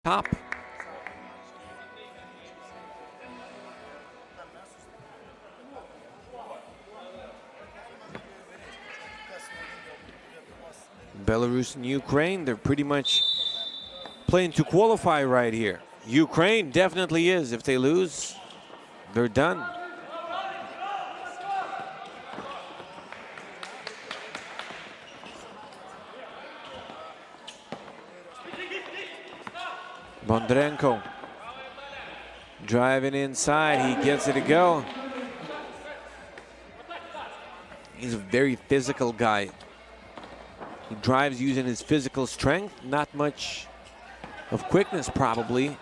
top. Belarus and Ukraine, they're pretty much playing to qualify right here. Ukraine definitely is. If they lose, they're done. Bondrenko driving inside, he gets it to go. He's a very physical guy. He drives using his physical strength, not much of quickness probably.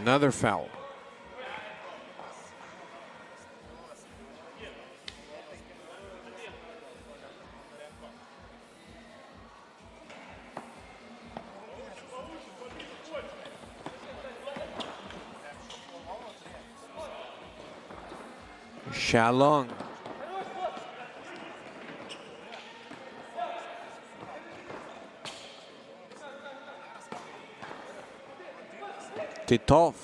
Another foul. Shalong. Titov.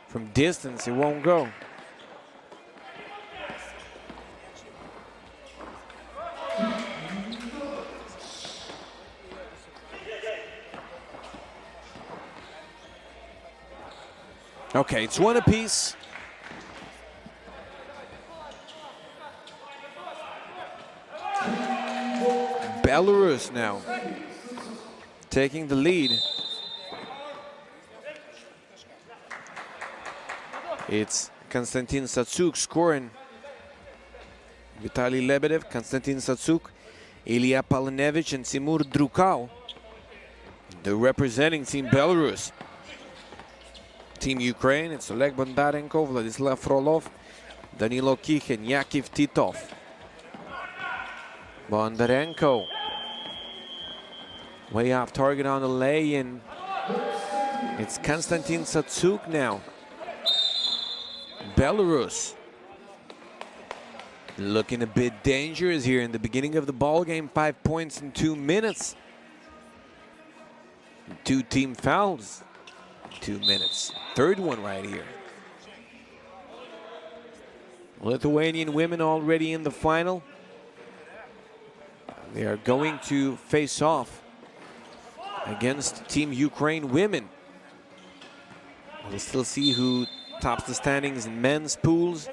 From distance, it won't go. Okay, it's one apiece. Belarus now taking the lead. It's Konstantin Satsuk scoring. Vitaly Lebedev, Konstantin Satsuk, Ilya Palinevich, and Timur Drukau. They're representing Team Belarus. Team Ukraine, it's Oleg Bondarenko, Vladislav Frolov, Danilo Kikhin, Yakov Titov. Bondarenko. Way off target on the lay-in. It's Konstantin Satsuk now. Belarus looking a bit dangerous here in the beginning of the ball game. 5 points in 2 minutes. 2 team fouls. 2 minutes. Third one right here. Lithuanian women already in the final. They are going to face off against Team Ukraine women. We'll still see who tops the standings in men's pools.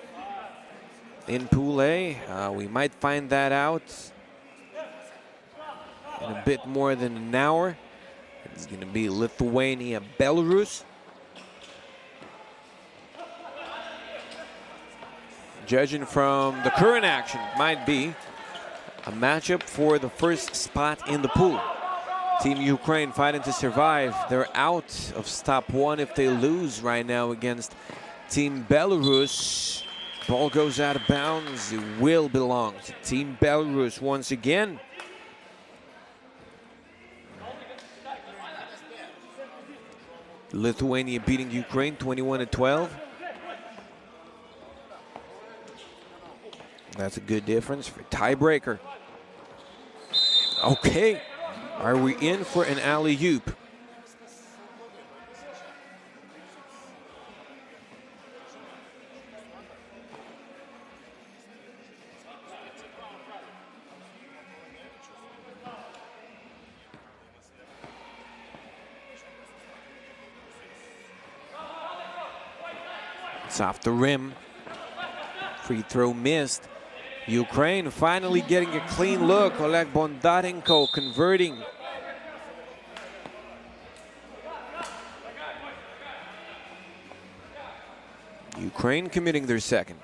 In Pool A, we might find that out in a bit more than an hour. It's going to be Lithuania, Belarus. Judging from the current action, might be a matchup for the first spot in the pool. Team Ukraine fighting to survive. They're out of stop one if they lose right now against Team Belarus. Ball goes out of bounds. It will belong to Team Belarus once again. Lithuania beating Ukraine 21-12. That's a good difference for tiebreaker. Okay. Are we in for an alley-oop? It's off the rim. Free throw missed. Ukraine finally getting a clean look. Oleg Bondarenko converting. Ukraine committing their second.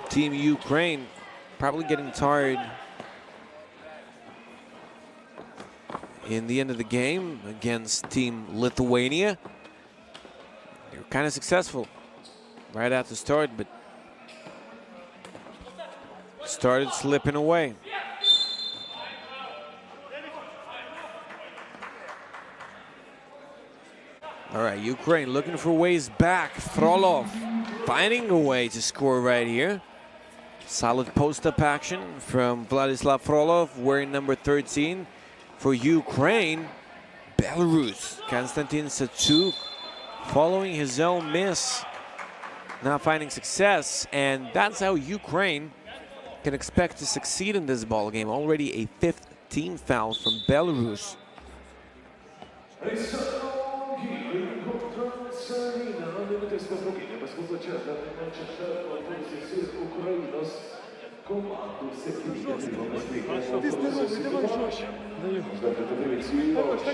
Team Ukraine probably getting tired in the end of the game against Team Lithuania. They were kind of successful right at the start, but started slipping away. All right, Ukraine looking for ways back. Frolov finding a way to score right here. Solid post-up action from Vladislav Frolov, wearing number 13 for Ukraine. Belarus, Konstantin Satsuk, following his own miss, not finding success, and that's how Ukraine can expect to succeed in this ball game. Already a 5th team foul from Belarus.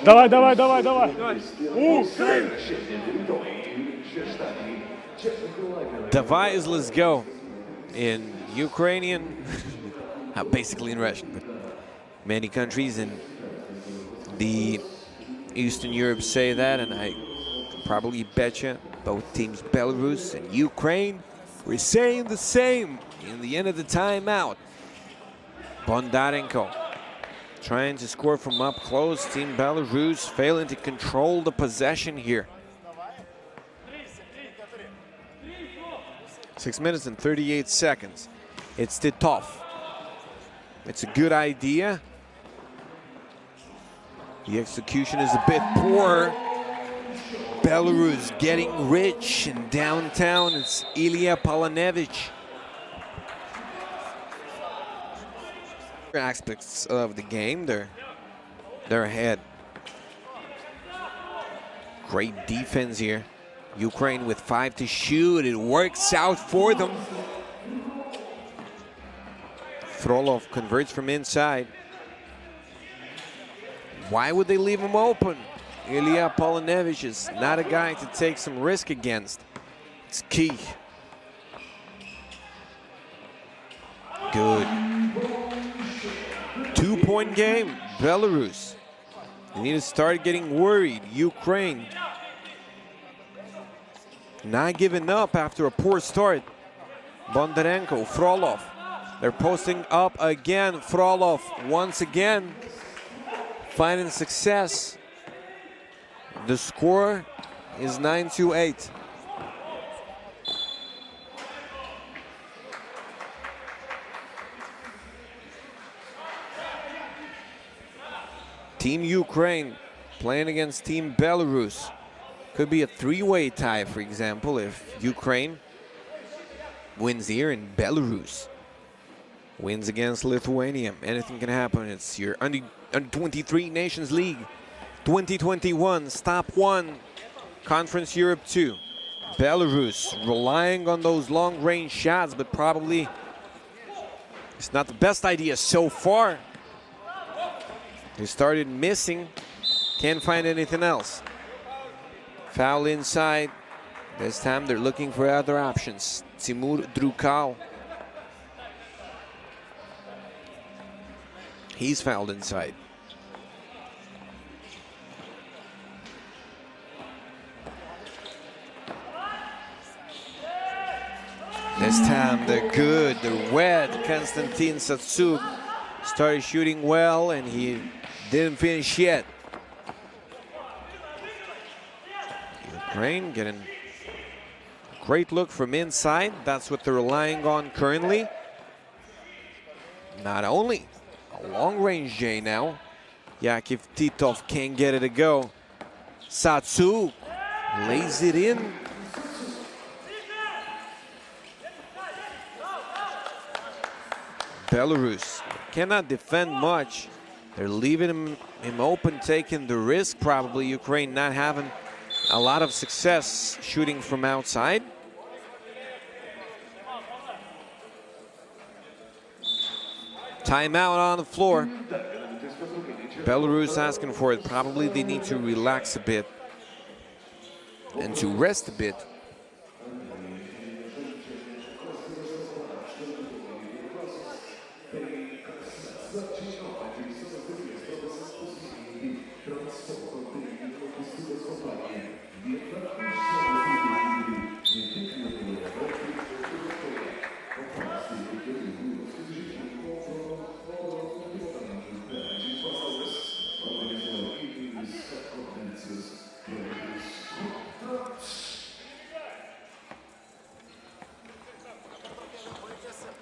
Давай, давай, давай, давай. Давай, let's go. In Ukrainian, basically in Russian, but many countries in the Eastern Europe say that, and I probably betcha both teams, Belarus and Ukraine, were saying the same in the end of the timeout. Bondarenko trying to score from up close. Team Belarus failing to control the possession here. 6 minutes and 38 seconds. It's Titov. It's a good idea. The execution is a bit poor. Belarus getting rich, and downtown it's Ilya Palanevich. Aspects of the game, they're ahead. Great defense here. Ukraine with 5 to shoot. It works out for them. Frolov converts from inside. Why would they leave him open? Ilya Palanevich is not a guy to take some risk against. It's key. Good. 2-point game, Belarus. They need to start getting worried. Ukraine not giving up after a poor start. Bondarenko, Frolov. They're posting up again. Frolov once again finding success. The score is 9-8. Team Ukraine playing against Team Belarus. Could be a 3-way tie, for example, if Ukraine wins here and Belarus wins against Lithuania. Anything can happen. It's your under 23 Nations League 2021, Stop 1, Conference Europe 2. Belarus relying on those long-range shots, but probably it's not the best idea so far. They started missing, can't find anything else. Foul inside. This time they're looking for other options. Timur Drukal. He's fouled inside. This time they're good, they're wet. Konstantin Satsuk started shooting well and he didn't finish yet. Ukraine getting a great look from inside. That's what they're relying on currently. Not only a long-range J now. Yakov Titov can't get it to go. Satsuk lays it in. Belarus cannot defend much. They're leaving him open, taking the risk. Probably Ukraine not having a lot of success shooting from outside. Timeout on the floor. Belarus asking for it. Probably they need to relax a bit and to rest a bit.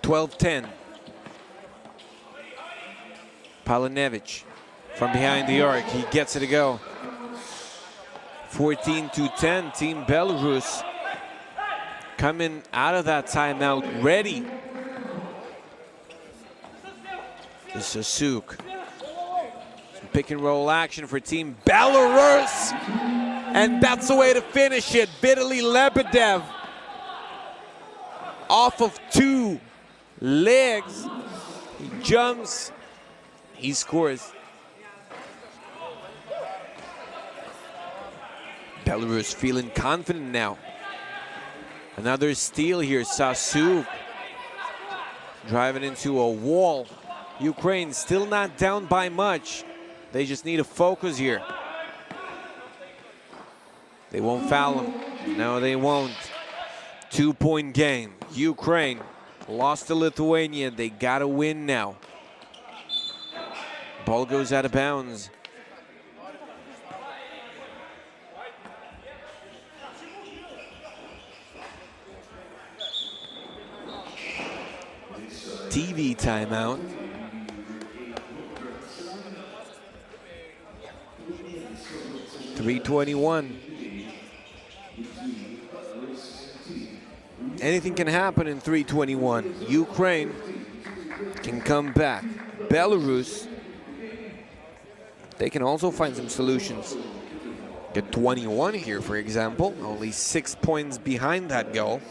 12-10. Palinevich from behind the arc. He gets it to go. 14-10. Team Belarus coming out of that timeout ready. This is Suk. Some pick and roll action for Team Belarus. And that's the way to finish it. Vitaly Lebedev off of 2 legs. He jumps. He scores. Belarus feeling confident now. Another steal here. Sasuk driving into a wall. Ukraine still not down by much. They just need to focus here. They won't foul him. No, they won't. 2-point game. Ukraine lost to Lithuania. They gotta win now. Ball goes out of bounds. TV timeout. .321. Anything can happen in .321. Ukraine can come back. Belarus, they can also find some solutions. Get 21 here, for example. Only 6 points behind that goal.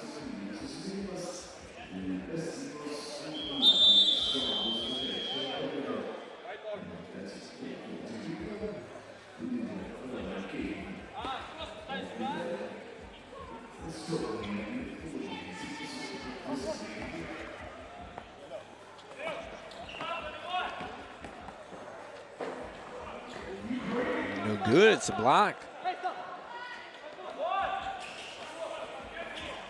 Good, it's a block.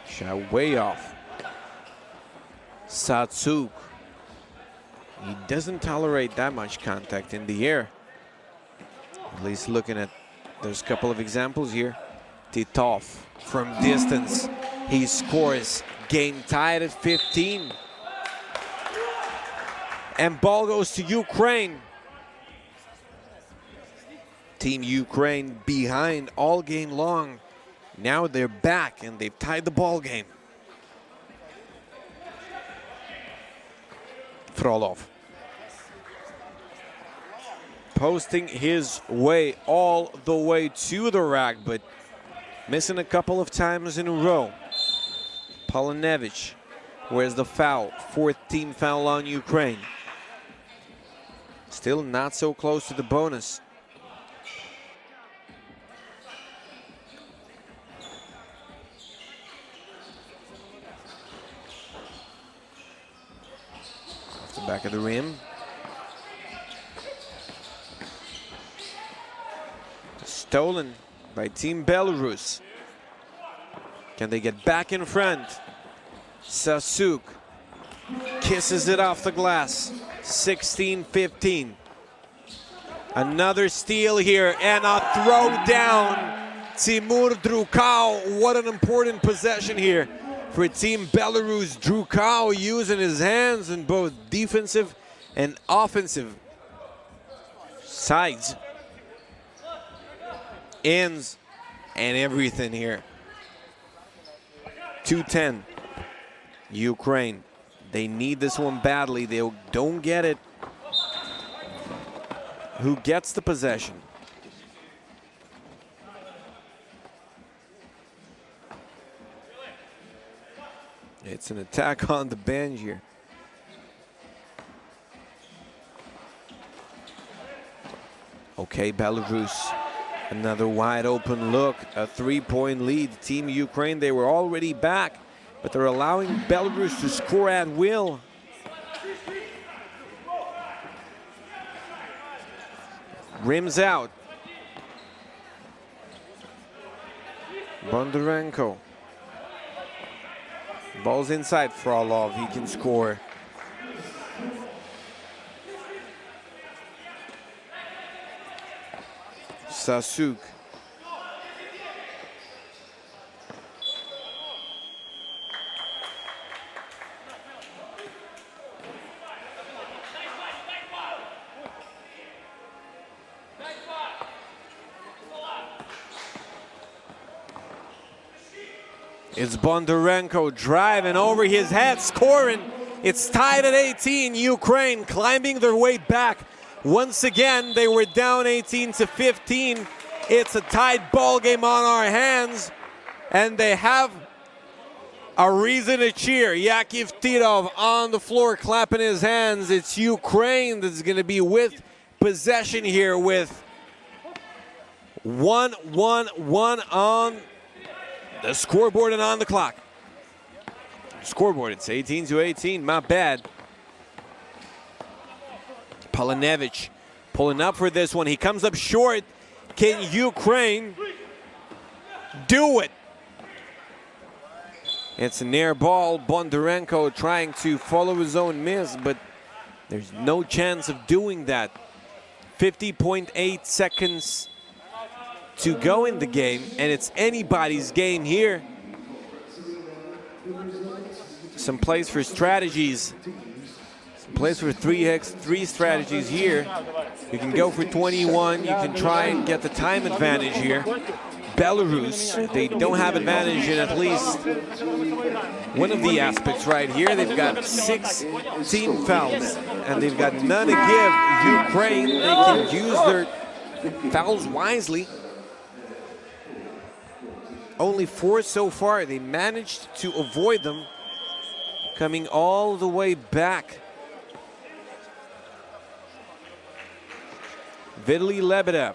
Shot way off. Satsuk. He doesn't tolerate that much contact in the air. At least looking at, there's a couple of examples here. Titov from distance. He scores. Game tied at 15. And ball goes to Ukraine. Team Ukraine behind all game long. Now they're back and they've tied the ball game. Frolov posting his way all the way to the rack, but missing a couple of times in a row. Palinevich, where's the foul? 4th team foul on Ukraine. Still not so close to the bonus. Back of the rim. Stolen by Team Belarus. Can they get back in front? Sasuk kisses it off the glass. 16-15. Another steal here and a throw down. Timur Drukau. What an important possession here for Team Belarus. Drukau using his hands in both defensive and offensive sides. Ends and everything here. 2-10. Ukraine. They need this one badly. They don't get it. Who gets the possession? It's an attack on the bench here. Okay, Belarus. Another wide open look. A 3-point lead. Team Ukraine, they were already back, but they're allowing Belarus to score at will. Rims out. Bondarenko. Ball's inside Frolov, he can score. Sasuk. It's Bondarenko driving over his head, scoring. It's tied at 18. Ukraine climbing their way back. Once again, they were down 18-15. It's a tight ball game on our hands, and they have a reason to cheer. Yakov Titov on the floor clapping his hands. It's Ukraine that's going to be with possession here with 1-1-1 on the scoreboard and on the clock. Scoreboard, it's 18-18, not bad. Palinevich pulling up for this one. He comes up short. Can Ukraine do it? It's an air ball. Bondarenko trying to follow his own miss, but there's no chance of doing that. 50.8 seconds to go in the game, and it's anybody's game here. Some plays for strategies. Some plays for three strategies here. You can go for 21. You can try and get the time advantage here. Belarus, they don't have advantage in at least one of the aspects right here. They've got 6 team fouls, and they've got none to give Ukraine. They can use their fouls wisely. Only 4 so far. They managed to avoid them, coming all the way back. Vitaly Lebedev.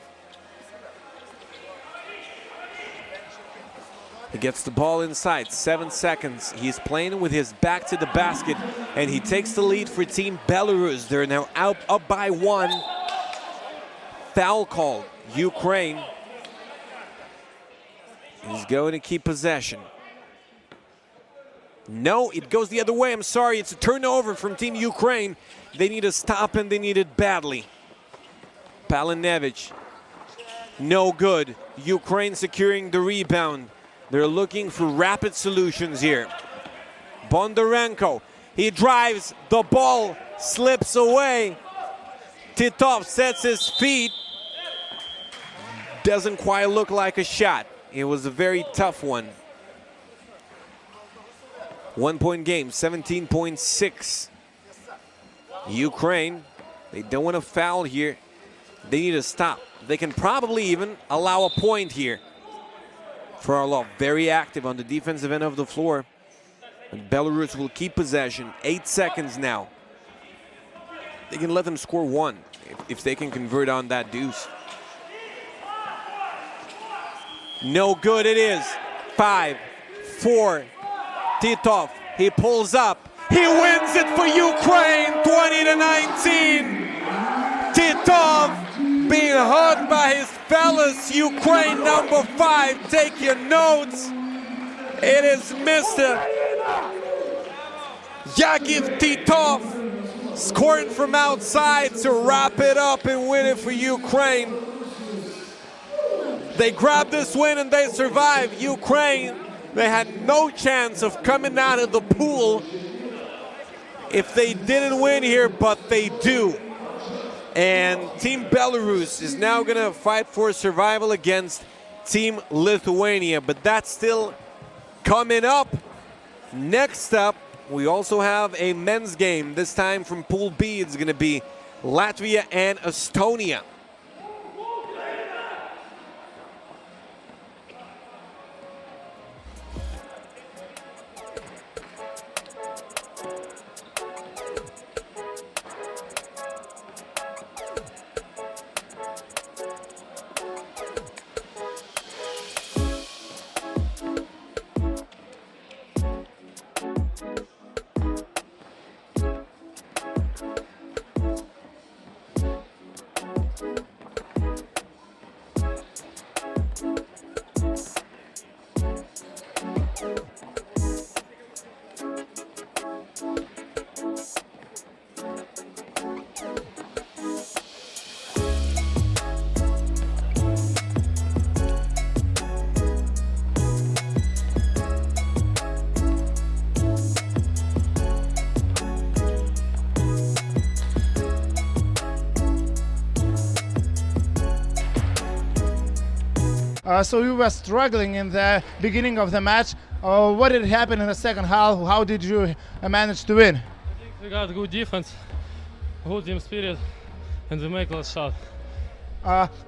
He gets the ball inside, 7 seconds. He's playing with his back to the basket, and he takes the lead for Team Belarus. They're now up by 1. Foul called. Ukraine is going to keep possession. No, it goes the other way. I'm sorry, it's a turnover from Team Ukraine. They need a stop, and they need it badly. Palinevich, no good. Ukraine securing the rebound. They're looking for rapid solutions here. Bondarenko, he drives, the ball slips away. Titov sets his feet. Doesn't quite look like a shot. It was a very tough one. 1-point game, 17.6. Ukraine, they don't want to foul here. They need to stop. They can probably even allow a point here. Frolov very active on the defensive end of the floor. And Belarus will keep possession. 8 seconds now. They can let them score 1 if they can convert on that deuce. No good it is. 5, 4. Titov, he pulls up. He wins it for Ukraine, 20-19. Titov being hugged by his fellas. Ukraine number 5, take your notes. It is Mr. Yakov Titov scoring from outside to wrap it up and win it for Ukraine. They grabbed this win and they survived. Ukraine, they had no chance of coming out of the pool if they didn't win here, but they do. And Team Belarus is now going to fight for survival against Team Lithuania, but that's still coming up. Next up, we also have a men's game. This time from Pool B, it's going to be Latvia and Estonia. So we were struggling in the beginning of the match. What did happen in the second half? How did you manage to win? We got good defense, good team spirit, and we make last shot.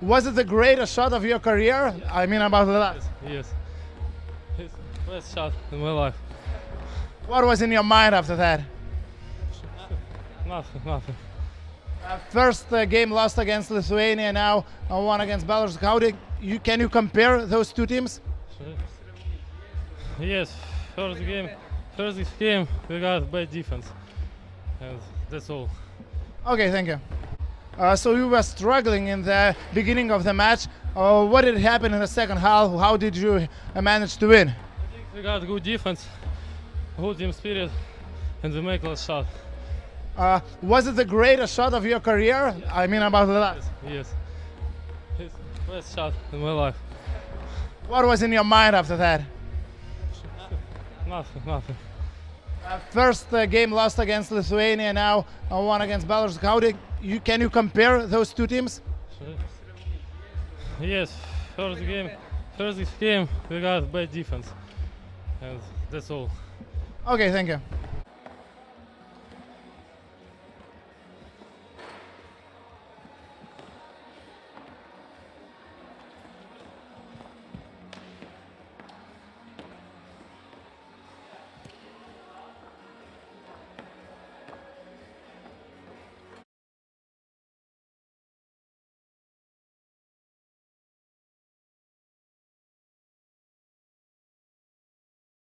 Was it the greatest shot of your career? I mean, about the last. Yes. It's best shot in my life. What was in your mind after that? Nothing. First game lost against Lithuania, now one against Belarus. Can you compare those two teams? Yes, first game we got bad defense, and that's all. Okay, thank you. So you were struggling in the beginning of the match. What did happen in the second half? How did you manage to win? We got good defense, good team spirit, and we make last shot. Was it the greatest shot of your career? I mean, about the last. Yes. It's best shot in my life. What was in your mind after that? Nothing. First game lost against Lithuania, now one against Belarus. Can you compare those two teams? Yes, first game we got bad defense, and that's all. Okay, thank you.